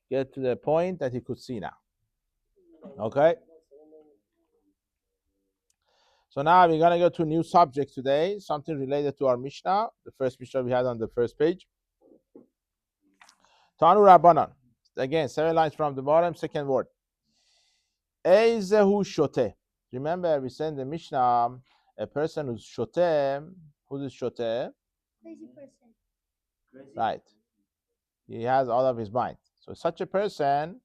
get to the point that he could see now. Okay? So now we're going to go to a new subject today, something related to our Mishnah, the first Mishnah we had on the first page. Tanu Rabbanan. Again, 7 lines from the bottom, second word. Eizehu shote. Remember, we said in the Mishnah, a person who's shote. Who's shote? Crazy person. Right. He has all of his mind. So such a person,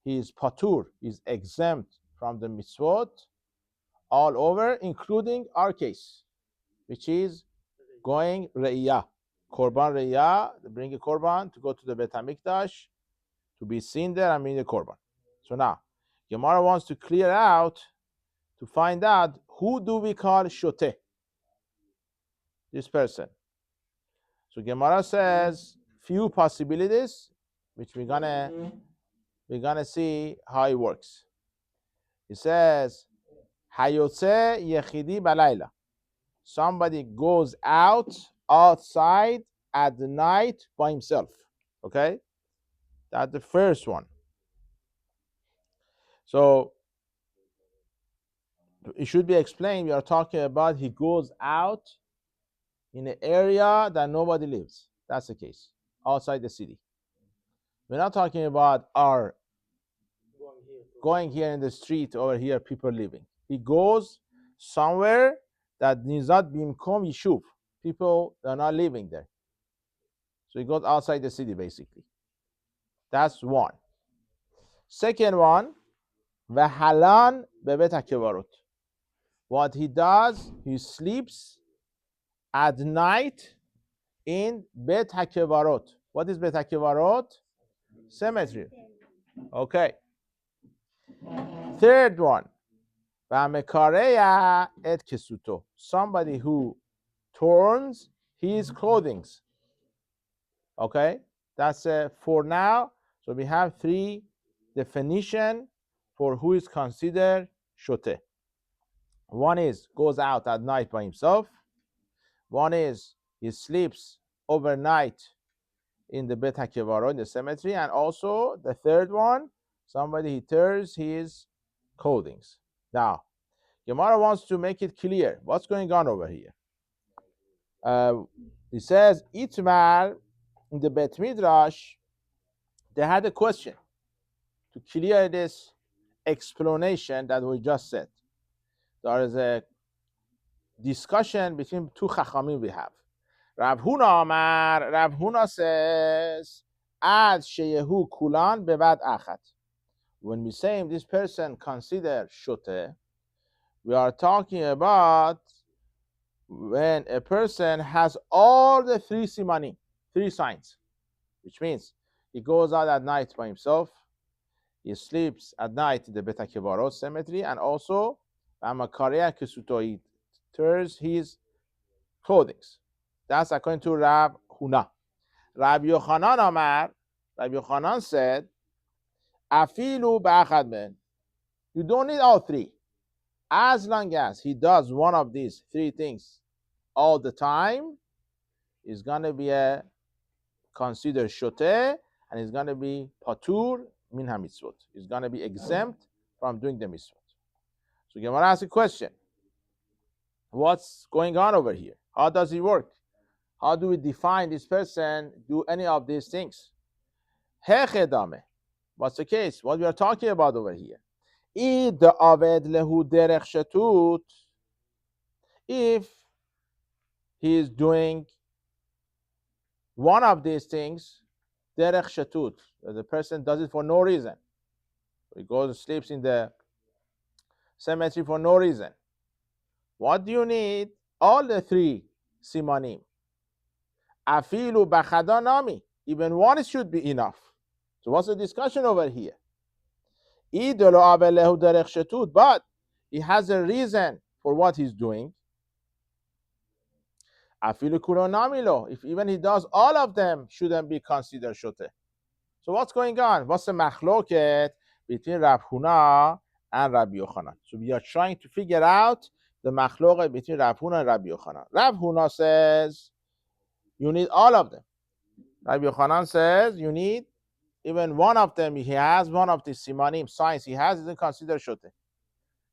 he is patur, is exempt from the mitzvot all over, including our case, which is going re'iyah. Korban re'iyah, bring a korban to go to the Bet HaMikdash, to be seen there and bring the korban. So now, Gemara wants to clear out, to find out, who do we call shote? This person. So Gemara says, few possibilities, which we're gonna see how it works. It says, Hayotze yechidi balayla. Somebody goes outside at the night by himself. Okay? That's the first one. So it should be explained, we are talking about he goes out in an area that nobody lives. That's the case. Outside the city. We're not talking about our going here in the street over here, people living. He goes somewhere that nizat bimkom yishuv. People are not living there. So he goes outside the city basically. That's one. Second one, v'halan bebet hakevarot. What he does, he sleeps at night in Bet HaKevarot. What is Bet HaKevarot? Cemetery. Okay. Third one. V'amekareya et kesuto. Somebody who torns his clothing. Okay. That's for now. So we have 3 definitions for who is considered shote. One is goes out at night by himself. One is he sleeps overnight in the Bet HaKevarot, in the cemetery. And also the third one, somebody he tears his clothing. Now, Gemara wants to make it clear what's going on over here. He says, Itmar, in the Bet Midrash, they had a question to clear this explanation that we just said. There is a discussion between 2 Chachamim we have. Rav Huna says, Ad sheyehu kulan bevad achat. When we say this person considered shote, we are talking about when a person has all the 3 simanim, 3 signs, which means he goes out at night by himself, he sleeps at night in the Bet HaKevarot cemetery, and also Amakareya Kesuto, he tears his clothing. That's according to Rab Huna. Rabbi Yochanan said, Afilu ba'achad men. You don't need all 3. As long as he does one of these 3 things all the time, he's going to be considered shote, and he's going to be patur min ha-mitzvot. He's going to be exempt from doing the mitzvot. So Gemara asks a question. What's going on over here? How does it work? How do we define this person do any of these things? Hechedame. What's the case? What we are talking about over here? If he is doing one of these things, derech shetut, the person does it for no reason. He goes and sleeps in the cemetery for no reason. What do you need? All the 3 simanim. Afilu b'chadanami. Even one should be enough. So what's the discussion over here? But he has a reason for what he's doing. Afilu kulonamilo. If even he does all of them, shouldn't be considered shote. So what's going on? What's the machloket between Rav Huna and Rabbi Yochanan? So we are trying to figure out the machloket between Rav Huna and Rabbi Yochanan. Rav Huna says you need all of them. Rabbi Yochanan says you need even one of them, he has one of the simanim signs he has, isn't considered shote.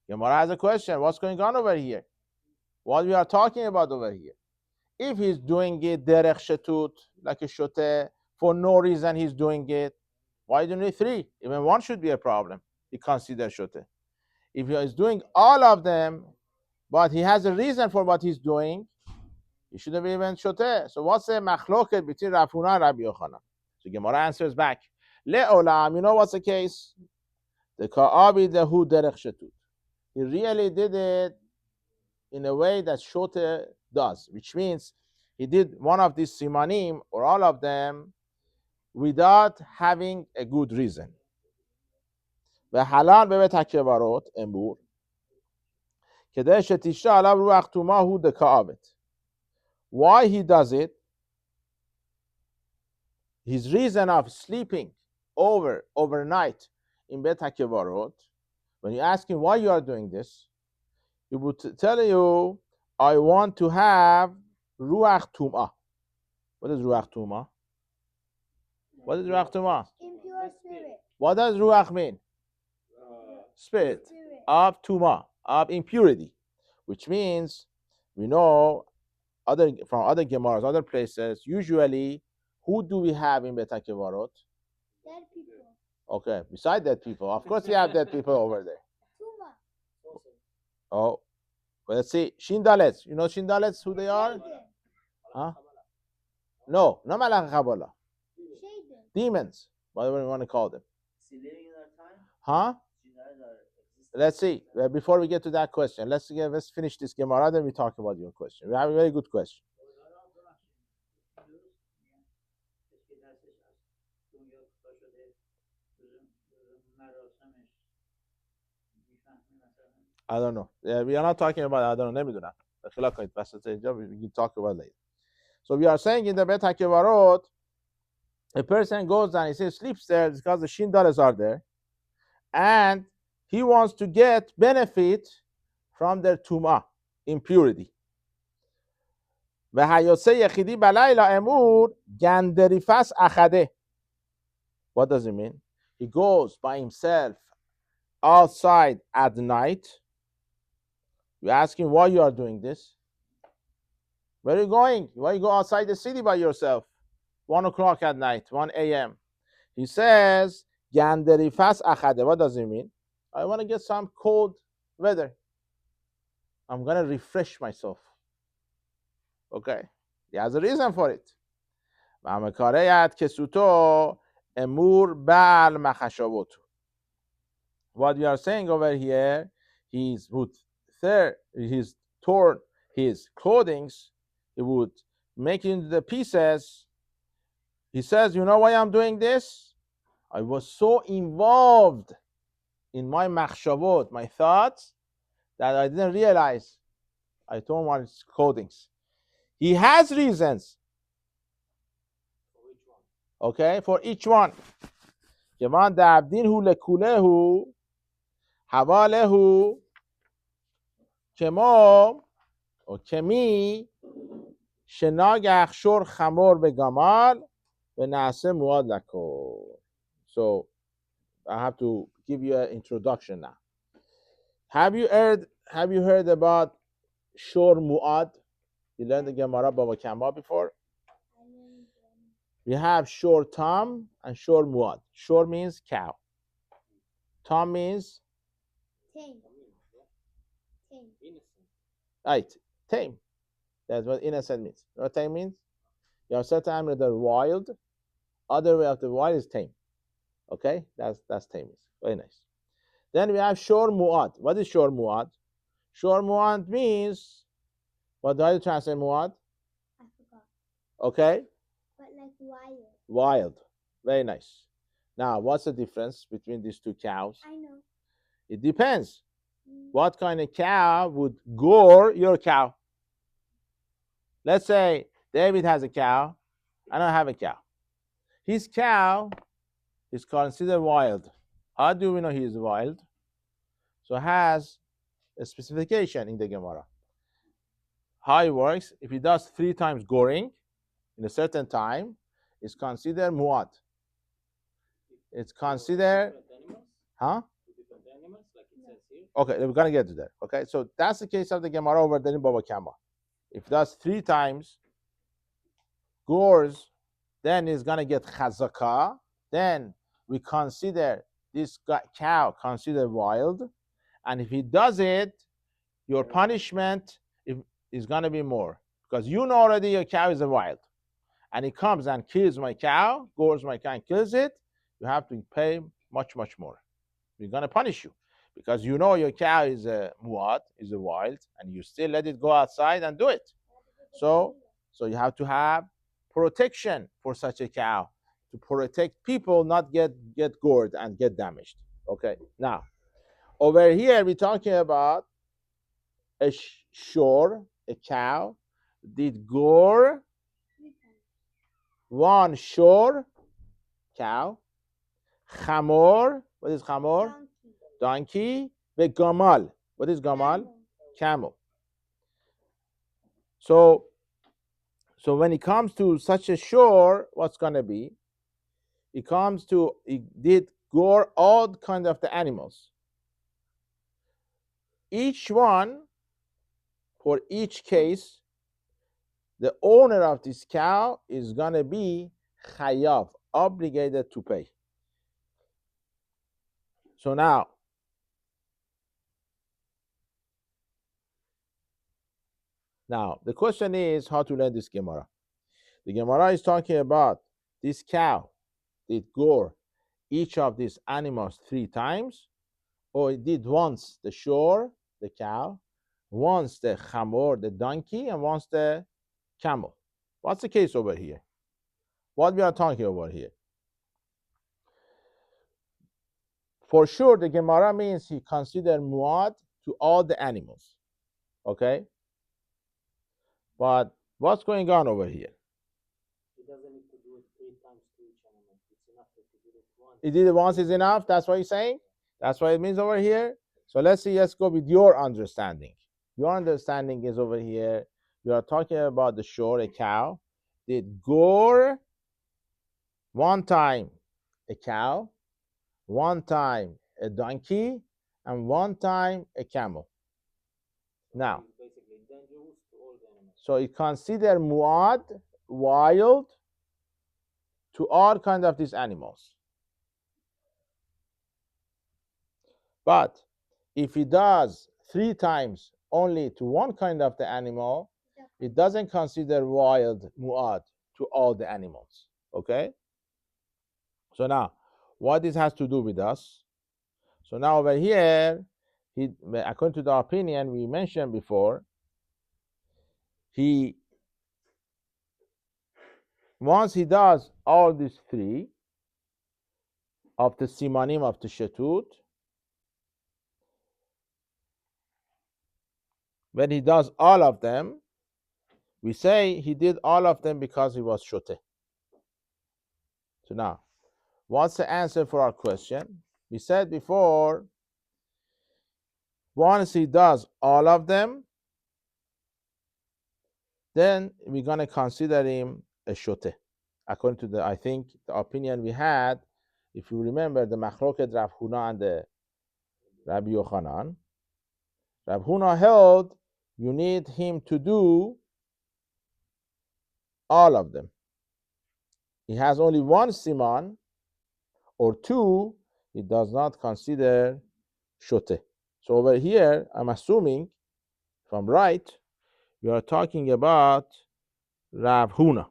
Gemara has a question. What's going on over here? What we are talking about over here? If he's doing it derech shetut, like a shote, for no reason he's doing it, why do you need three? Even one should be a problem. He considers shote. If he is doing all of them, but he has a reason for what he's doing, he shouldn't be even shote. So what's the machloket between Rav Huna and Rabbi Yochanan? So Gemara answers back, Le'olam, you know what's the case? The ka'abi dehu derech shetut. He really did it in a way that shote does, which means he did one of these simanim or all of them without having a good reason. והלן בבית הקברות אמור כדי שתשרה עליו רוח טומאה הוא דכאבת. Why he does it? His reason of sleeping overnight in Bet HaKevarot, when you ask him why you are doing this, he would tell you, I want to have ruach tum'ah. What is ruach tum'ah? What is ruach tum'ah? Impure spirit. What does ruach mean? Spirit of tum'ah, of impurity, which means we know from other Gemaras, other places, usually who do we have in Bet HaKevarot? Dead people. Okay, beside dead people. Of course we have dead people over there. Tuma. Oh, well, let's see. Shindalets. You know Shindalets, who they are? Huh? No, not Malach Kabbalah. Demons, whatever you want to call them. Huh? Let's see. Before we get to that question, let's finish this Gemara, then we talk about your question. We have a very good question. I don't know. We are not talking about, I don't know, نمیدونم. We can talk about later. So we are saying in the Bet HaKevarot, a person goes and he says sleeps there because the Shindalas are there, and he wants to get benefit from their tumah, impurity. והیוצא יחידי בלילה אמור גندریفس اخده. What does it mean? He goes by himself outside at night. You ask him why you are doing this. Where are you going? Why you go outside the city by yourself? 1 o'clock at night, 1 a.m. He says, Ganderifas achade. What does it mean? I want to get some cold weather. I'm going to refresh myself. Okay. He has a reason for it. What we are saying over here, he's torn his clothing, he would make it into the pieces. He says, you know why I'm doing this? I was so involved in my machshavot, my thoughts, that I didn't realize I torn my clothing. He has reasons. Okay, for each one. כיוון דעבדין הוא לכולהו, הווה להו, כמו, או כמי, שנגח שור חמור בגמל, ונעשה מועד לכל. So, I have to give you an introduction now. Have you heard about shor mu'ad? You learned the Gemara Baba Kama before? We have shor tam and shor muad. Shor means cow. Tam means Tame. right. Tame. That's what innocent means. You know what tame means? You have certain animals that are wild. Other way of the wild is tame. Okay? That's tame. Very nice. Then we have shor muad. What is shor muad? Shor muad means, what do you translate muad? I forgot. Okay? But like wild. Wild. Very nice. Now, what's the difference between these two cows? I know. It depends. What kind of cow would gore your cow? Let's say David has a cow. I don't have a cow. His cow is considered wild. How do we know he is wild? So it has a specification in the Gemara. How it works, if he does 3 times goring in a certain time, is considered muad. it's considered, huh? Okay, we're gonna get to that. Okay, so that's the case of the Gemara over there in Baba Kama. If that's 3 times gores, then it's gonna get chazaka. Then we consider this cow considered wild, and if he does it, your punishment is gonna be more because you know already your cow is a wild, and he comes and kills my cow, gores my cow and kills it. You have to pay much more. We're gonna punish you because you know your cow is a muad, is a wild, and you still let it go outside and do it. So you have to have protection for such a cow to protect people not get gored and get damaged. Okay, now over here we're talking about a shiur, a cow did gore 1 shiur cow, chamor, what is chamor? Donkey, ve gamal. What is gamal? Camel. So when it comes to such a shiur, what's gonna be? It did gore all kind of the animals. Each one, for each case, the owner of this cow is gonna be chayav, obligated to pay. So now, the question is how to learn this Gemara. The Gemara is talking about this cow did gore each of these animals 3 times, or it did once the shiur, the cow, once the chamor, the donkey, and once the camel. What's the case over here? What we are talking about here? For sure, the Gemara means he considered muad to all the animals. Okay? But what's going on over here? He doesn't need to do it 3 times to each animal. It's enough that he did it once. He did it once is enough? That's what he's saying? That's what it means over here? So let's go with your understanding. Your understanding is over here. We are talking about the shiur, a cow. Did gore 1 time a cow, 1 time a donkey, and 1 time a camel. Now, basically dangerous to all the animals. So it considered muad, wild, to all kind of these animals. But if he does 3 times only to one kind of the animal, it doesn't consider wild muad to all the animals. Okay? So now, what this has to do with us? So now over here, according to the opinion we mentioned before, once he does all these 3 of the simanim of the shetut, when he does all of them, we say he did all of them because he was shote. So now, what's the answer for our question? We said before, once he does all of them, then we're going to consider him a shote. According to I think the opinion we had, if you remember the machloket Rav Huna and the Rabbi Yochanan, Rav Huna held you need him to do all of them. He has only 1 siman or 2, he does not consider shote. So over here, I'm assuming, if I'm right, we are talking about Rav Huna.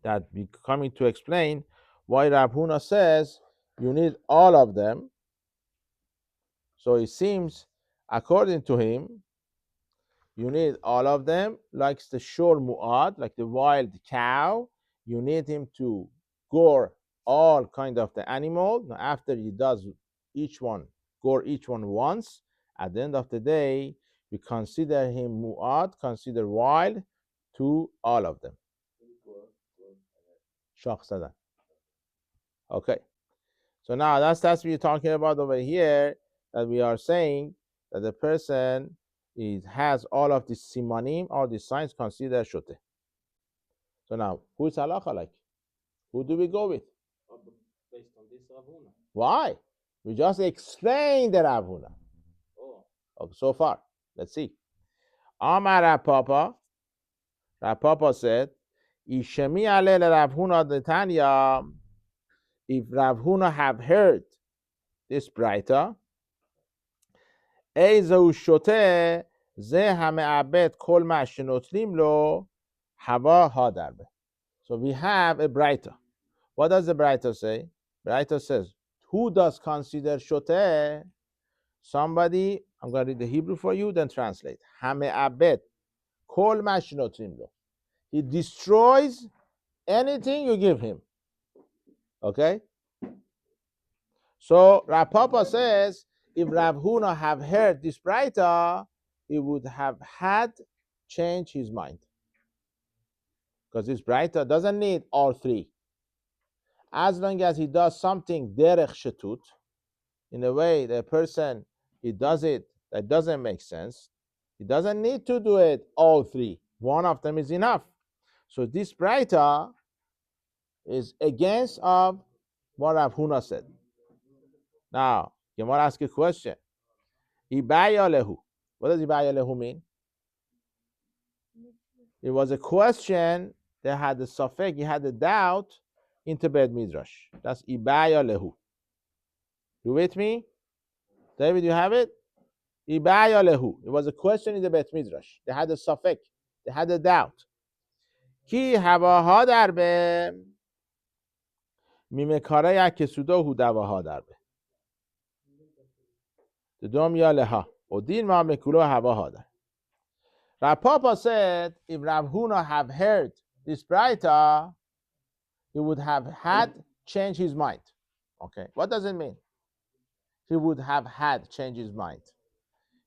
That we're coming to explain why Rav Huna says you need all of them. So it seems, according to him, you need all of them, like the shiur mu'ad, like the wild cow. You need him to gore all kind of the animal. Now, after he does gore each one once, at the end of the day, we consider him mu'ad, consider wild to all of them. Okay. So now that's what we're talking about over here, that we are saying that the person has all of the simanim, all the signs considered shote. So now, who is halacha like? Who do we go with? based on this Rav Huna. Why? We just explained the Rav Huna. Oh, Okay, so far. Let's see. Amar Rav Papa. Rav Papa said, Ishemi ale Rav Huna the Tanya. If Rav Huna have heard this brighter, Eizahu shote ze hame'abed kol ma shenotlim lo hava hadarbe. So we have a brighter. What does the brighter say? Brighter says, who does consider shote? Somebody, I'm going to read the Hebrew for you, then translate. Hame'abed kol ma shenotlim lo. He destroys anything you give him. Okay? So Rav Papa says, if Rav Huna have heard this brighter, he would have had changed his mind. Because this brighter doesn't need all three. As long as he does something derech shetut, in a way the person, he does it that doesn't make sense, he doesn't need to do it all three. One of them is enough. So this brighter is against of what Rav Huna said. Now, Gemara ask a question. Ibaya lehu. What does Ibaya lehu mean? It was a question that had the safek, he had the doubt into Bet Midrash. That's Ibaya lehu. You with me? David, you have it? Ibaya lehu. It was a question in the Bet Midrash. They had the safek. They had the doubt. Ki havaha darbe mimekare yakesudo davaha darbe. The dom ya leha. Odin ma mekulo havaha dar. Rav Papa said, if Rav Huna have heard this brighter, he would have had changed his mind. Okay, what does it mean? He would have had changed his mind.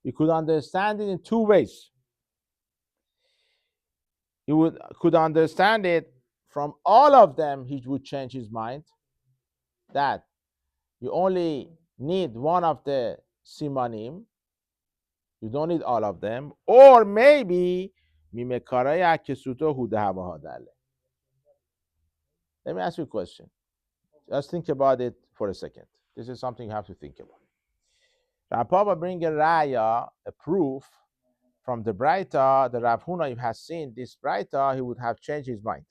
You could understand it in two ways. You could understand it from all of them, he would change his mind. That you only need one of the simanim. You don't need all of them. Or maybe, let me ask you a question. Just think about it for a second. This is something you have to think about. Rav Papa bring a raya, a proof from the brighter, the Rav Huna has seen this brighter, he would have changed his mind.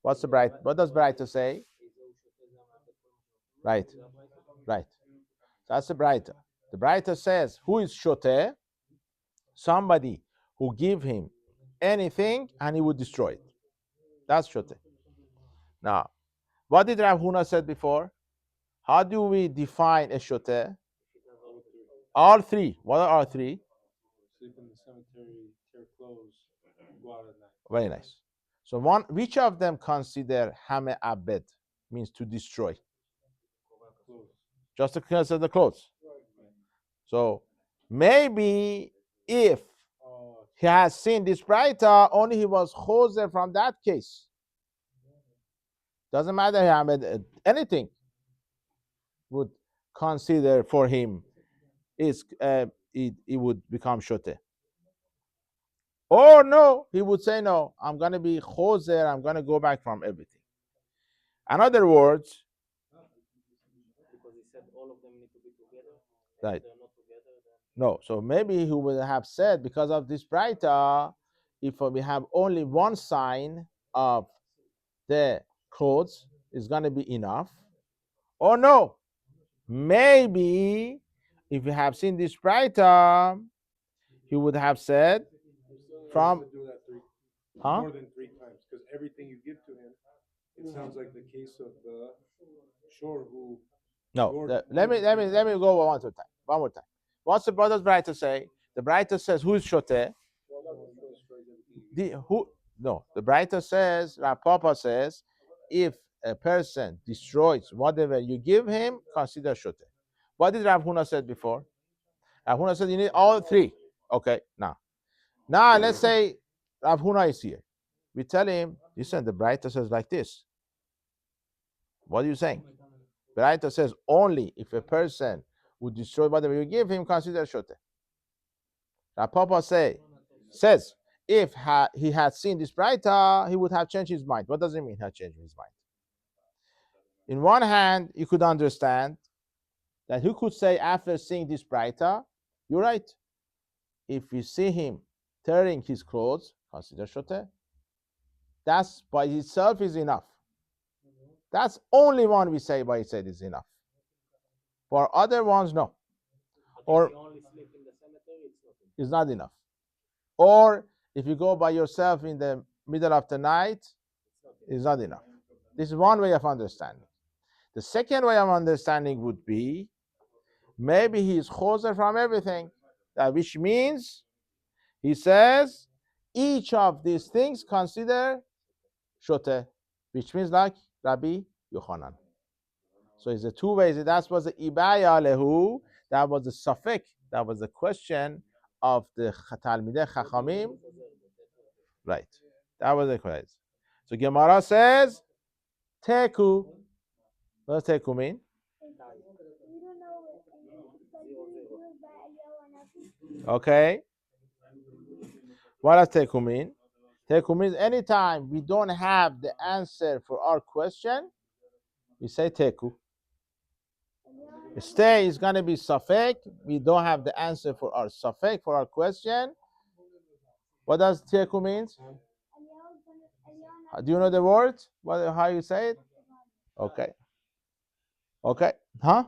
What's the bright? What does brighter say? Right. That's the brighter. The brighter says, who is shote? Somebody who give him anything and he would destroy it. That's shote. Now, what did Rav Huna said before? How do we define a shote? All three. What are all three? Sleep in the cemetery, tear clothes, go out at night. Very nice. So which of them consider hame abed, means to destroy? Clothes. Just to consider the clothes. So maybe if he has seen this brighter, only he was choser from that case. Doesn't matter hame anything would consider for him is it would become shote. Or no, he would say no, I'm going to be choser, I'm going to go back from everything. In other words, because he said all of them need to be together. Right. If they're not together, then no. So maybe he would have said, because of this brighter, if we have only one sign of the clothes, is going to be enough. Or no, maybe if you have seen this brighter, he would have said from do that huh? more than 3 times, because everything you give to him, it sounds like the case of the shore who. No. Let me go one more time. What's the brother's brighter say? The brighter says, who is shote? The brighter says, Rav Papa says, if a person destroys whatever you give him, consider shote. What did Rav Huna said before? Rav Huna said you need all three. Okay, now let's say Rav Huna is here. We tell him, listen, the brighter says like this. What are you saying? The brighter says only if a person would destroy whatever you give him, consider shote. Rav Papa says, if he had seen this brighter, he would have changed his mind. What does it mean, he had changed his mind? In one hand, you could understand that who could say after seeing this Braita, you're right. If you see him tearing his clothes, consider shoteh. That's by itself is enough. That's only one we say by itself is enough. For other ones, no. Or If you only sleep in the cemetery, it's not enough. Or if you go by yourself in the middle of the night, it's not enough. This is one way of understanding. The second way of understanding would be maybe he is choser from everything, which means he says each of these things consider shoteh, which means like Rabbi Yochanan. So it's the two ways. That was the ibaya lehu. That was the safek. That was the question of the Talmidei Chachamim. Right. That was the question. So Gemara says, teku. What does teku mean? We don't know it. Okay. What does teku mean? Teku means anytime we don't have the answer for our question, we say teku. Stay is going to be safek. We don't have the answer for our safek, for our question. What does teku means? Do you know the word? How you say it? Okay. Okay. Huh?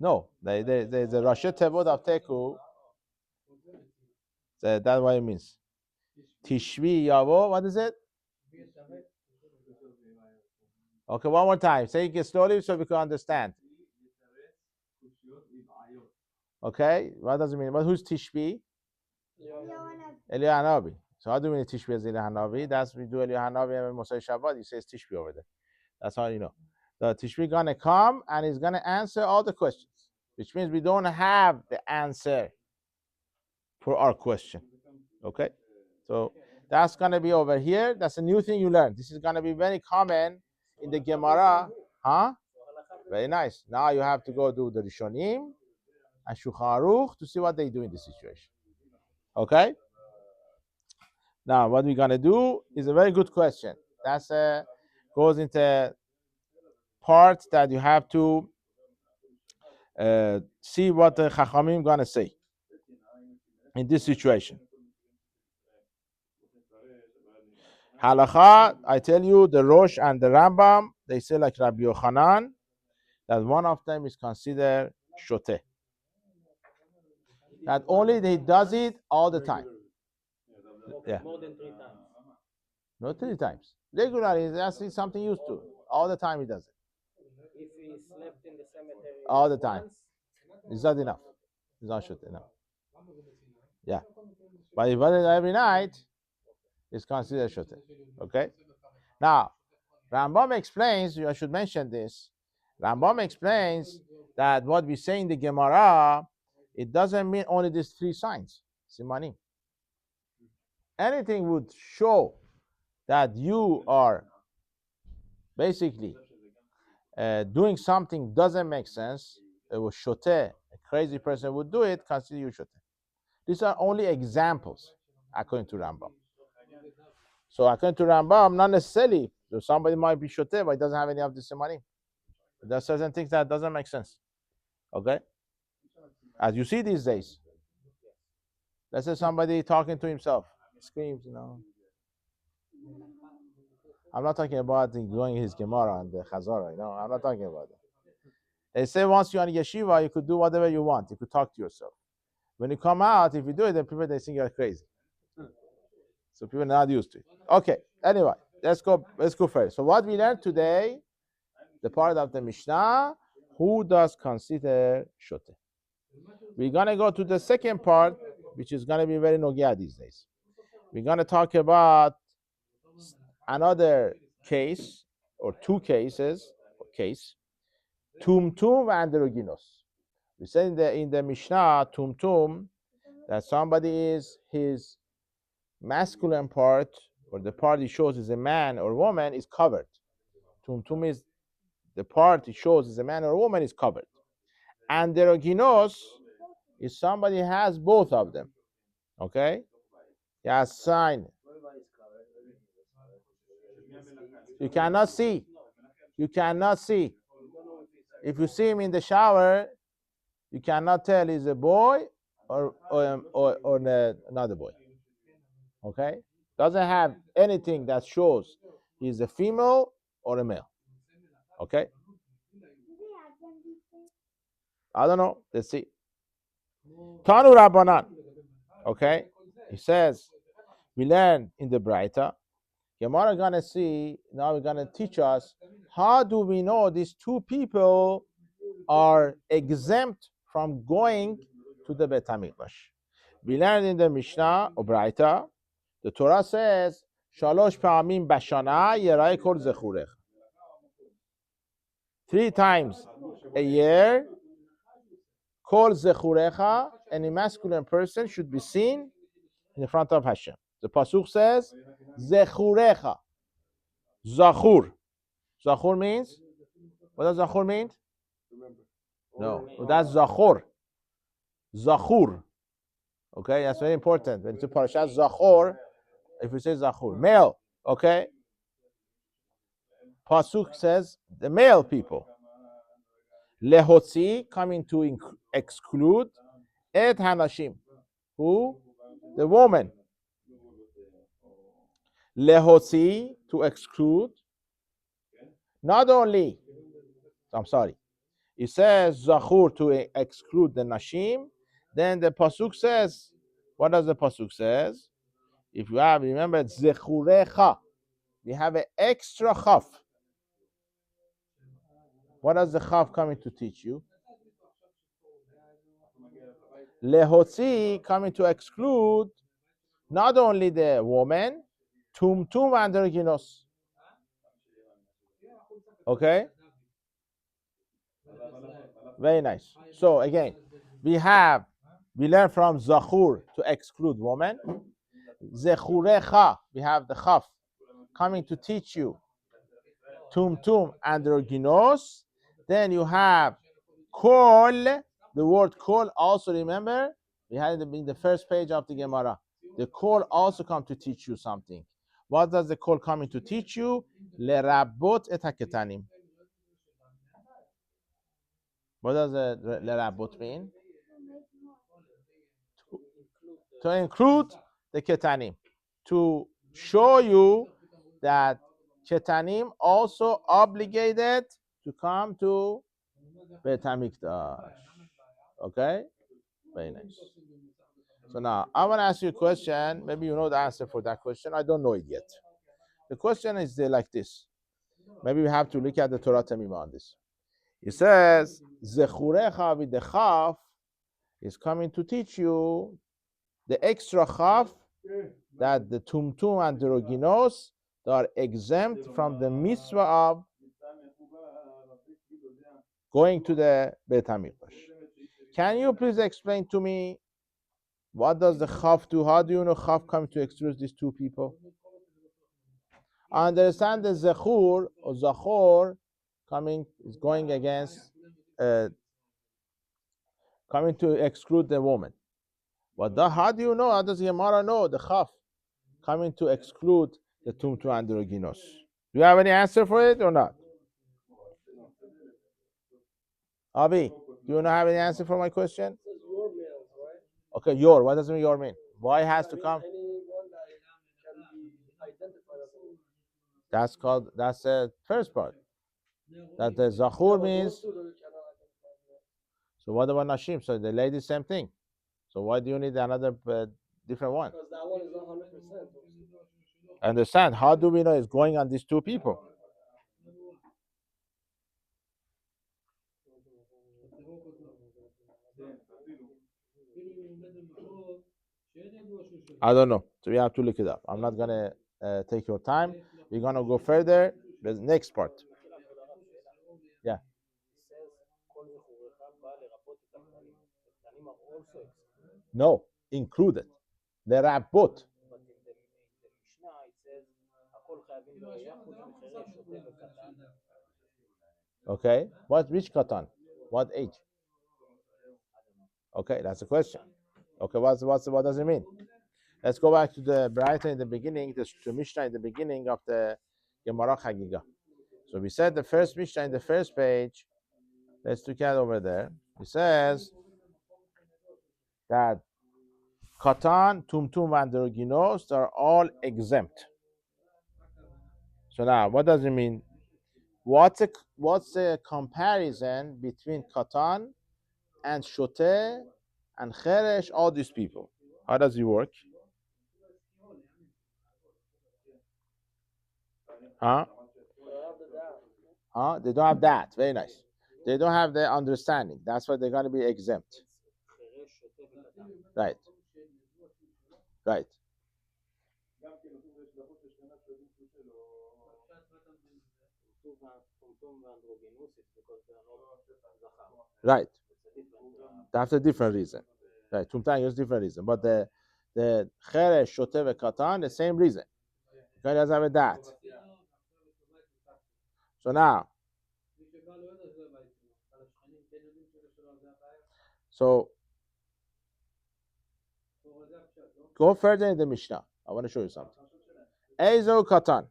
No. There's a Rashi Tevot of teku. So that's what it means. Tishvi yavo. What is it? Okay, one more time. Say it slowly so we can understand. Okay, what does it mean? Who's Tishvi? Eliyahu. So how do we mean Tishvi as Eliyahu? That's we do Eliyahu and Moshe Shabbat. He says Tishvi over there. That's how you know. The Tishvi gonna come and he's gonna answer all the questions, which means we don't have the answer for our question. Okay, so that's gonna be over here. That's a new thing you learn. This is gonna be very common in the Gemara, huh? Very nice. Now you have to go do the Rishonim and Shulchan Aruch to see what they do in this situation. Okay. Now what we're gonna do is a very good question. That's goes into part that you have to see what the Chachamim gonna say in this situation. Halacha, I tell you, the Rosh and the Rambam, they say like Rabbi Yochanan, that one of them is considered shoteh. That only he does it all the time. Yeah. more than 3 times. Not 3 times. Regularly, that's something used to. All the time he does it. If he slept in the cemetery All the time. once, It's not enough. It's not shoteh enough. Yeah. But if he does it every night, it's considered shoteh. Okay? Now, Rambam explains, I should mention this. Rambam explains that what we say in the Gemara, it doesn't mean only these 3 signs, simanim. Anything would show that you are basically doing something doesn't make sense. It was shoteh. A crazy person would do it, consider you shoteh. These are only examples, according to Rambam. So according to Rambam, not necessarily. So somebody might be shoteh, but he doesn't have any of the simanim. There are certain things that doesn't make sense. Okay? As you see these days. Let's say somebody talking to himself. Screams, I'm not talking about going his Gemara and the Chazara, I'm not talking about that. They say once you're in yeshiva, you could do whatever you want. You could talk to yourself. When you come out, if you do it, then people, they think you're crazy. So people are not used to it. Okay, anyway, let's go first. So what we learned today, the part of the Mishnah, who does consider shoteh? We're going to go to the second part, which is going to be very nogia these days. We're going to talk about another case, or 2 cases, tumtum and eroginos. We say in the Mishnah, tumtum, that somebody is his masculine part, or the part he shows is a man or woman, is covered. Tumtum is the part he shows is a man or a woman is covered. And eroginos is somebody has both of them. Okay? He has sign. You cannot see. You cannot see. If you see him in the shower, you cannot tell he's a boy or another boy. Okay? Doesn't have anything that shows he's a female or a male. Okay? I don't know. Let's see. Tanu Rabbanan. Okay? He says, we learn in the Braita. Gemara gonna see, now we're gonna teach us how do we know these two people are exempt from going to the Beit HaMikdash. We learned in the Mishnah or Braita, the Torah says, Shalosh pa'amim bashana yerai kol zechurech. 3 times a year, kol zechurecha, any masculine person should be seen in the front of Hashem. The pasuk says, zechurecha, zachur. Zachur means, what does zachur mean? No, that's zachur. Zachur. Okay, that's very important. When it's a parashat zachur, if you say zachur, male, okay? Pasuk says the male people. Lehotzi, coming to exclude, et hanashim. Who? The woman. Lehotzi, to exclude. Not only, I'm sorry, it says zachur to exclude the nashim. Then the pasuk says, what does the pasuk says? If you have, remember, zechurecha, we have an extra chaf. What does the chaf coming to teach you? Lehotzi, coming to exclude not only the woman, tumtum androgynos. Okay? Very nice. So again, we learn from zachur to exclude woman. Zechurecha, we have the chaf coming to teach you tumtum androgynos. Then you have kol, the word kol also, remember, we had it in the first page of the Gemara. The kol also come to teach you something. What does the kol coming to teach you? Lerabot et haketanim. What does the lerabot mean? To include the ketanim. To show you that ketanim also obligated to come to Beit HaMikdash. Okay? Very nice. So now, I want to ask you a question. Maybe you know the answer for that question. I don't know it yet. The question is like this. Maybe we have to look at the Torah Tamima on this. It says, Zechurecha with the chaf is coming to teach you the extra chaf that the tumtum and the roginos are exempt from the mitzvah of going to the Beit HaMikdash. Can you please explain to me what does the chaf do? How do you know chaf come to exclude these two people? I understand the zechur or zachor is going against, coming to exclude the woman. But how do you know? How does Gemara know the chaf coming to exclude the tumtum and the roginos? Do you have any answer for it or not? Abi, do you not have any answer for my question? Okay, your. What does your mean? Why has to come? That's the first part. That the zachur means. So what about nashim? So the lady, same thing. So why do you need another different one? Because that one is 100%. I understand. How do we know it's going on these two people? I don't know. So we have to look it up. I'm not gonna take your time. We're gonna go further. The next part. Yeah. No, included. The rabot. Okay. Which katan? What age? Okay, that's the question. Okay, what does it mean? Let's go back to the Braita in the beginning, the Mishnah in the beginning of the Gemara Chagiga. So we said the first Mishnah in the first page. Let's look at over there. It says that Katan, Tumtum, and Droginos are all exempt. So now, what does it mean? What's the comparison between Katan and Shoteh and Cheresh, all these people? How does it work? Huh? They don't have that. Very nice. They don't have the understanding. That's why they're going to be exempt. Right. Right. Right. That's a different reason. Right. Tumtang is different reason. But the Cheresh, Shoteh, Katan, the same reason. God doesn't have that. So now, so go further in the Mishnah. I want to show you something. Ezo Katan.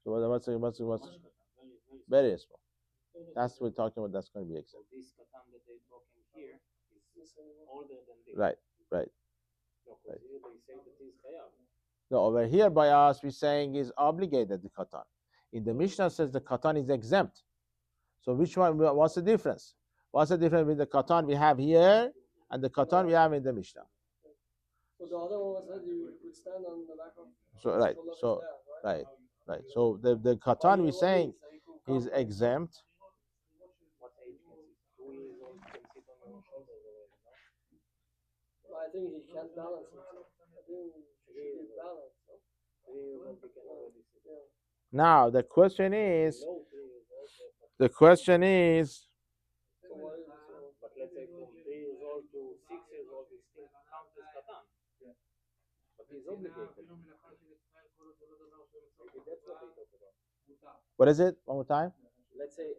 So what's very small. That's what we're talking about. That's going to be exempt. This katan that they're talking here is older than this. Right. No, here they say that he's chayav. No, over here by us, we're saying is obligated the katan. In the Mishnah says the katan is exempt. So which one? What's the difference? What's the difference between the katan we have here and the katan we have in the Mishnah? So the other one was that you would stand on the back of. So right. So right. Right. So the katan we're saying is exempt. What age can sit? 2 years old can sit on your shoulder already, no? I think he can't balance it. I think he should be balanced. No? 3 years old he can already sit. Yeah. Now the question is. No, 3 years old. The question is. So what is it? So, But let's say from 3 years old to 6 years old, he still counts as katan. But he's obligated. Maybe that's what they talk about. What is it? One more time. Let's say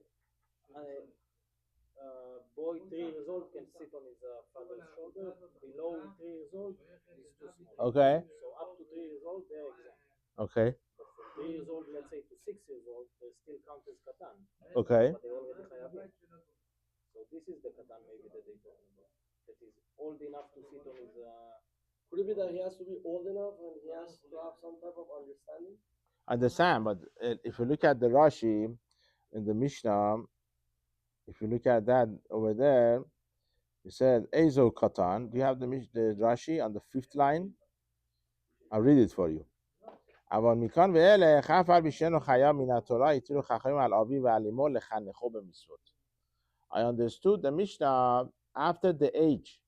boy 3 years old can sit on his father's shoulder. Below 3 years old, he's too small. Okay. So up to 3 years old, they're exempt. Okay. But from 3 years old, let's say to 6 years old, they still count as katan. Okay. But they already chayavim. So this is the katan maybe that they talking about. That is old enough to sit on his. could it be that he has to be old enough and he has to have some type of understanding? Understand, but if you look at the Rashi in the Mishnah, if you look at that over there, it said Ezo Katan. Do you have the Rashi on the 5th line? I'll read it for you. אבל מכאן ואילך אף על פי שאינו חייב מן התורה התירו חכמים על אביו ועל אמו לחנכו במצוות. I understood the Mishnah after the age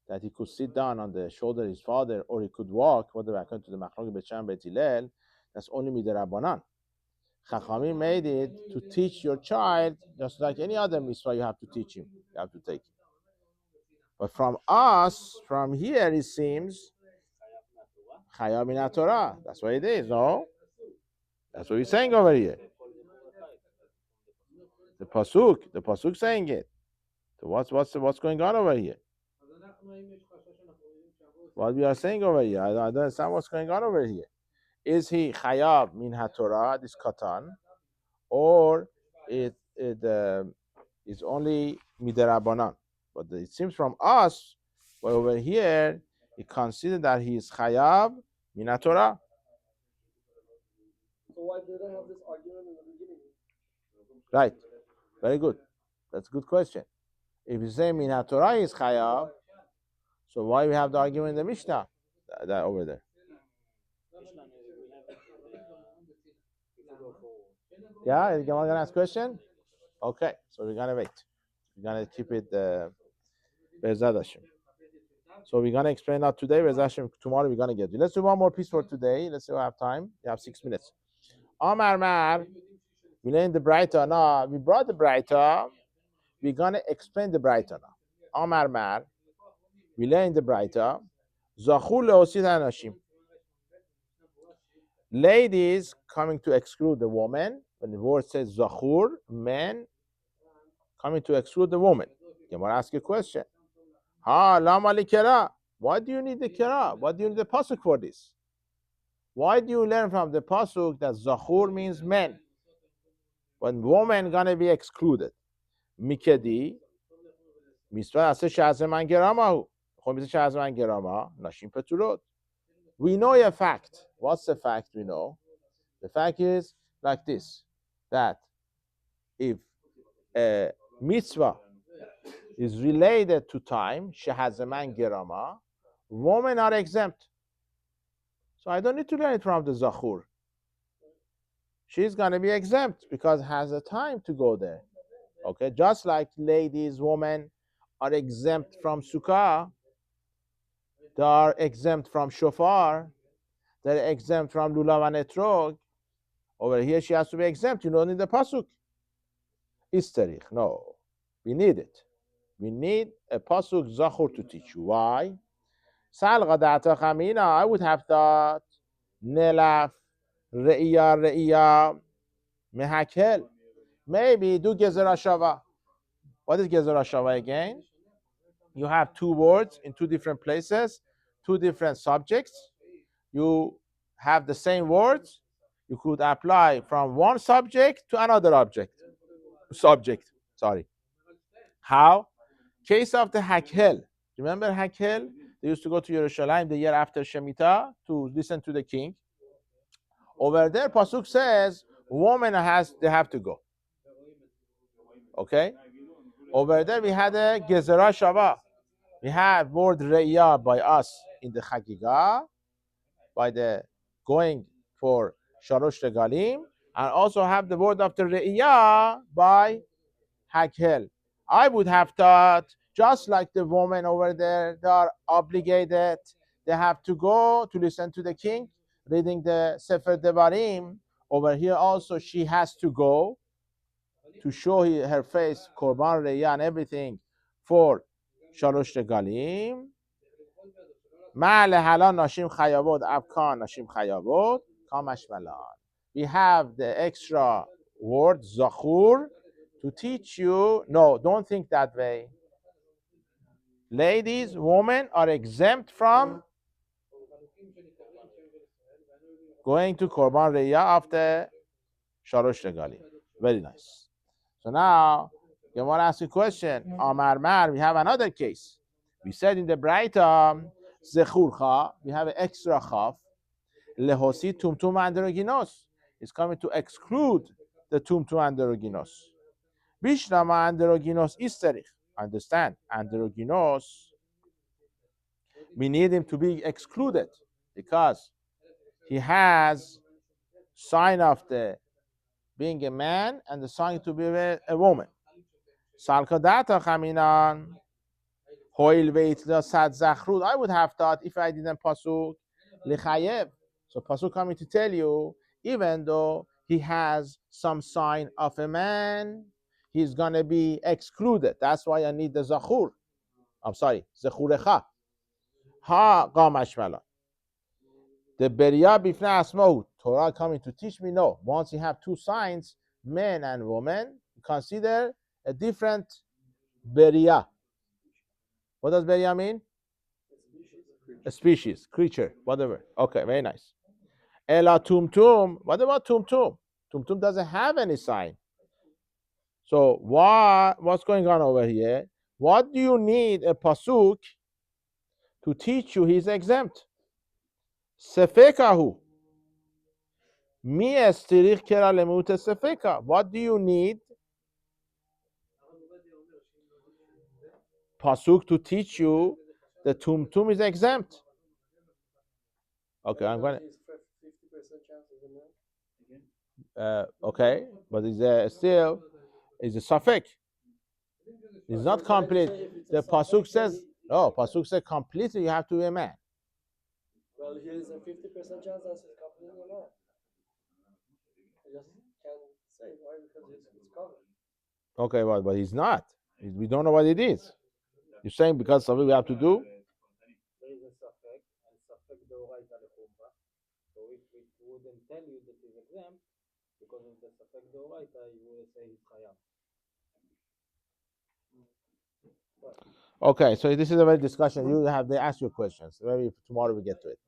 that he could sit down on the shoulder of his father or he could walk, whatever according to the Machlok Bet Shem Bet Hillel, that's only midirabanan. Chachamim made it to teach your child just like any other mitzvah you have to teach him, you have to take him. But from us, from here it seems Chayav min Torah. That's what it is, no? That's what we're saying over here. The pasuk saying it. So what's going on over here? What we are saying over here, I don't understand what's going on over here. Is he Chayav min Torah, this katan, or it is only midirabanan? But it seems from us, but over here, he considered that he is Chayav min Torah. So why did I have this argument in the beginning? Right. Very good. That's a good question. If you say min Torah is Chayav, so why we have the argument in the Mishnah? That over there. Yeah, is Gemara gonna ask question? Okay, so we're gonna wait. We're gonna keep it Be'ezrat Hashem. So we're gonna explain that today. Be'ezrat Hashem, tomorrow we're gonna get you. Let's do one more piece for today. Let's see if we have time. We have 6 minutes. Amar Mar, we learned the Braita now. We brought the Braita. We're gonna explain the Braita now. Amar Mar, we learned the Braita. Zachur leosit hanashim. Ladies coming to exclude the woman. When the word says Zachur, men coming to exclude the woman. Gemara ask a question. Ha, lama likera. Why do you need the kira? Why do you need the pasuk for this? Why do you learn from the pasuk that zachur means men, when woman gonna be excluded? Mikedi misva ase shazem man geramahu. خب مثل shazem man gerama nashim peturot. We know a fact. What's the fact we know? The fact is like this, that if a mitzvah is related to time, shehazeman gerama, women are exempt. So I don't need to learn it from the zachur. She's going to be exempt because has a time to go there. Okay, just like ladies, women are exempt from sukkah, they are exempt from shofar, they're exempt from lulav and etrog. Over here, she has to be exempt. You don't need the pasuk. Isterich. No, we need it. We need a pasuk zachur to teach you. Why? Salga data chamina. I would have thought nelaf re'iyah mehakel. Maybe do gezerah shava. What is gezerah shava again? You have two words in two different places, two different subjects. You have the same words. You could apply from one subject to another subject. Sorry. How? Case of the Hakel. Remember Hakel? They used to go to Yerushalayim the year after Shemitah to listen to the king. Over there, Pasuk says, women they have to go. Okay? Over there, we had a Gezerah Shava. We have word Re'iyah by us in the Chagiga, by the going for Sharosh Regalim, and also have the word of the Re'iyah by Hakel. I would have thought, just like the women over there, they are obligated, they have to go to listen to the king, reading the Sefer Devarim. Over here also, she has to go to show her face, Korban Reya and everything for Shalosh Regalim. Ma'ale halan nashim chayavot, abkan nashim chayavot, kamash malan. We have the extra word, zachur, to teach you. No, don't think that way. Ladies, women are exempt from going to Korban Reya after Shalosh Regalim. Very nice. So now, Gemara asks a question. Amar Mar, we have another case. We said in the Braita, Zechurcha, we have an extra chaf. Lehosi tumtum androginos. It's coming to exclude the tumtum androginos. Bishnama androginos isterich. Understand? Androginos, we need him to be excluded because he has sign of the being a man and the sign to be a woman. Salkadata chaminan hoil veitla sad zachrut. I would have thought if I didn't pasuk lechayev. So pasuk coming to tell you, even though he has some sign of a man, he's gonna be excluded. That's why I need the zachur. I'm sorry, zechurecha. Ha qamash mala. The beria bifna asmaut. Torah coming to teach me, no. Once you have two signs, man and woman, consider a different beria. What does beria mean? A species, creature, whatever. Okay, very nice. Ela tumtum. What about tumtum? Tumtum doesn't have any sign. So what's going on over here? What do you need a pasuk to teach you he's exempt? Sefekahu. Mi estirich kera lemut sefeka. What do you need pasuk to teach you the tumtum is exempt? Okay, I'm going to. 50% chance of a man. Okay, but it's still is a suffix. It's not complete. The pasuk says no. Pasuk says completely you have to be a man. Well, here is a 50% chance that it's completely a man. I just can't say why because it's covered. Okay, but he's not. We don't know what it is. You're saying because something we have to do. There is a suffix, and suffix deoraita lechumra. So if we wouldn't tell you that he's exempt, because of the suffix deoraita, you would say he's chayav. Okay, so this is a very discussion. You have they ask you questions. Maybe tomorrow we get to it.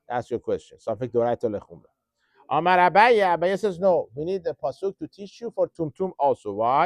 Ask your questions. Safek Doraita Lechumra. Amar Abaye says no. We need the pasuk to teach you for Tumtum also. Why?